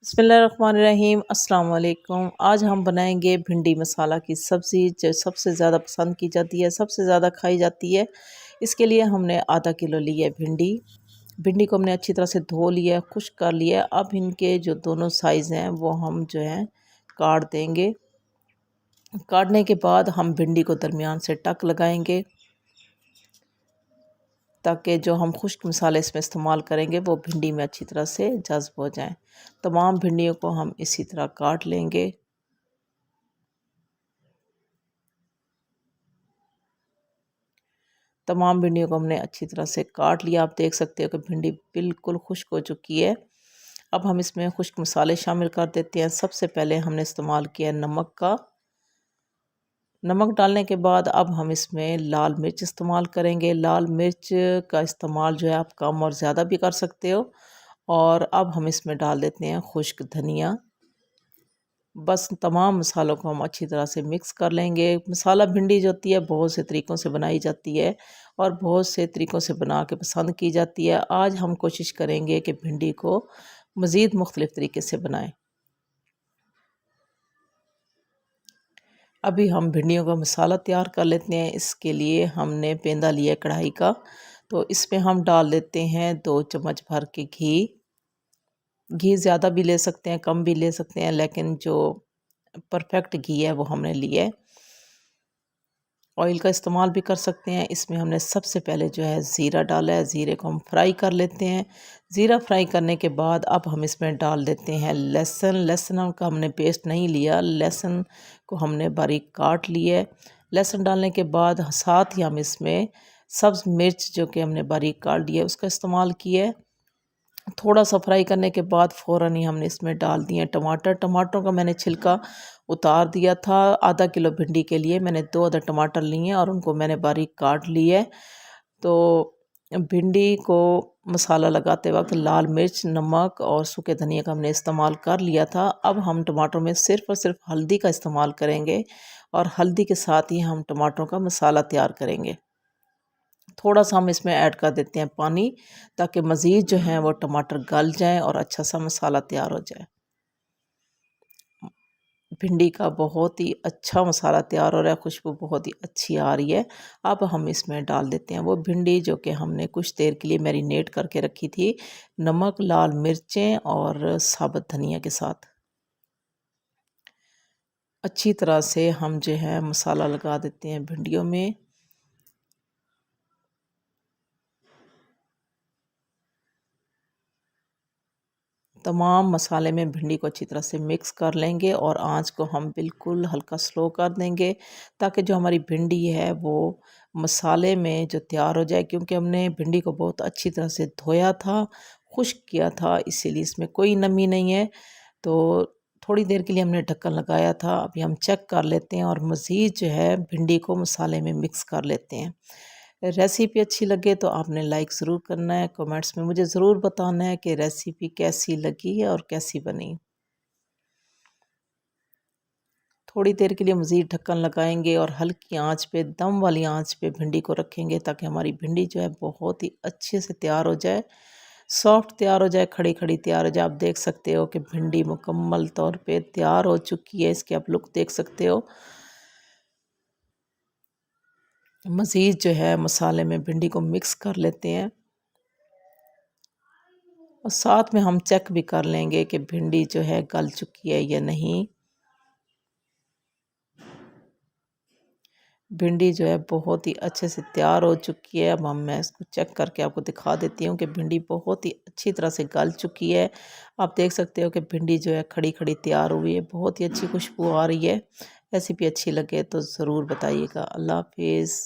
बिस्मिल्लाहिर्रहमानिर्रहीम अस्सलाम वालेकुम। आज हम बनाएंगे भिंडी मसाला की सब्ज़ी जो सबसे ज़्यादा पसंद की जाती है, सबसे ज़्यादा खाई जाती है। इसके लिए हमने आधा किलो ली है भिंडी। भिंडी को हमने अच्छी तरह से धो लिया है, खुश्क कर लिया है। अब इनके जो दोनों साइज़ हैं वो हम जो हैं काट देंगे। काटने के बाद हम भिंडी को दरमियान से टक लगाएंगे ताकि जो हम खुश्क मसाले इसमें इस्तेमाल करेंगे वो भिंडी में अच्छी तरह से जज़्ब हो जाएं। तमाम भिंडियों को हम इसी तरह काट लेंगे। तमाम भिंडियों को हमने अच्छी तरह से काट लिया। आप देख सकते हो कि भिंडी बिल्कुल खुश्क हो चुकी है। अब हम इसमें खुश्क मसाले शामिल कर देते हैं। सबसे पहले हमने इस्तेमाल किया नमक का। नमक डालने के बाद अब हम इसमें लाल मिर्च इस्तेमाल करेंगे। लाल मिर्च का इस्तेमाल जो है आप कम और ज़्यादा भी कर सकते हो। और अब हम इसमें डाल देते हैं खुश्क धनिया। बस तमाम मसालों को हम अच्छी तरह से मिक्स कर लेंगे। मसाला भिंडी जो होती है बहुत से तरीक़ों से बनाई जाती है और बहुत से तरीक़ों से बना के पसंद की जाती है। आज हम कोशिश करेंगे कि भिंडी को मज़ीद मुख्तलिफ़ तरीके से बनाएं। अभी हम भिंडियों का मसाला तैयार कर लेते हैं। इसके लिए हमने पेंदा लिया है कढ़ाई का, तो इसमें हम डाल देते हैं 2 चम्मच भर के घी। घी ज़्यादा भी ले सकते हैं, कम भी ले सकते हैं, लेकिन जो परफेक्ट घी है वो हमने लिया है। ऑयल का इस्तेमाल भी कर सकते हैं। इसमें हमने सबसे पहले जो है ज़ीरा डाला है। ज़ीरे को हम फ्राई कर लेते हैं। ज़ीरा फ्राई करने के बाद अब हम इसमें डाल देते हैं लहसुन। लहसुन का हमने पेस्ट नहीं लिया, लहसुन को हमने बारीक काट लिया है। लहसुन डालने के बाद साथ ही हम इसमें सब्ज़ मिर्च जो कि हमने बारीक काट लिया है उसका इस्तेमाल किया है। थोड़ा सा फ्राई करने के बाद फ़ौरन ही हमने इसमें डाल दिए टमाटर। टमाटरों का मैंने छिलका उतार दिया था। आधा किलो भिंडी के लिए मैंने 2 अदद टमाटर लिए हैं और उनको मैंने बारीक काट लिए। तो भिंडी को मसाला लगाते वक्त लाल मिर्च, नमक और सूखे धनिया का हमने इस्तेमाल कर लिया था। अब हम टमाटरों में सिर्फ़ और सिर्फ हल्दी का इस्तेमाल करेंगे और हल्दी के साथ ही हम टमाटरों का मसाला तैयार करेंगे। थोड़ा सा हम इसमें ऐड कर देते हैं पानी ताकि मज़ीद जो है वो टमाटर गल जाएं और अच्छा सा मसाला तैयार हो जाए। भिंडी का बहुत ही अच्छा मसाला तैयार हो रहा है, खुशबू बहुत ही अच्छी आ रही है। अब हम इसमें डाल देते हैं वो भिंडी जो कि हमने कुछ देर के लिए मैरिनेट करके रखी थी, नमक, लाल मिर्चें और साबुत धनिया के साथ। अच्छी तरह से हम जो है मसाला लगा देते हैं भिंडियों में। तमाम मसाले में भिंडी को अच्छी तरह से मिक्स कर लेंगे और आंच को हम बिल्कुल हल्का स्लो कर देंगे ताकि जो हमारी भिंडी है वो मसाले में जो तैयार हो जाए, क्योंकि हमने भिंडी को बहुत अच्छी तरह से धोया था, खुश्क किया था, इसीलिए इसमें कोई नमी नहीं है। तो थोड़ी देर के लिए हमने ढक्कन लगाया था। अभी हम चेक कर लेते हैं और मज़ीद जो है भिंडी को मसाले में मिक्स कर लेते हैं। रेसिपी अच्छी लगे तो आपने लाइक ज़रूर करना है, कमेंट्स में मुझे ज़रूर बताना है कि रेसिपी कैसी लगी है और कैसी बनी। थोड़ी देर के लिए मज़ीद ढक्कन लगाएंगे और हल्की आंच पे, दम वाली आंच पे भिंडी को रखेंगे ताकि हमारी भिंडी जो है बहुत ही अच्छे से तैयार हो जाए, सॉफ्ट तैयार हो जाए, खड़ी खड़ी तैयार हो जाए। आप देख सकते हो कि भिंडी मुकम्मल तौर पे तैयार हो चुकी है। इसके आप लुक देख सकते हो। मज़ीद जो है मसाले में भिंडी को मिक्स कर लेते हैं और साथ में हम चेक भी कर लेंगे कि भिंडी जो है गल चुकी है या नहीं। भिंडी जो है बहुत ही अच्छे से तैयार हो चुकी है। अब मैं इसको चेक करके आपको दिखा देती हूँ कि भिंडी बहुत ही अच्छी तरह से गल चुकी है। आप देख सकते हो कि भिंडी जो है खड़ी खड़ी तैयार हुई है, बहुत ही अच्छी खुशबू आ रही है। रेसिपी अच्छी लगे तो ज़रूर बताइएगा। अल्लाह हाफिज़।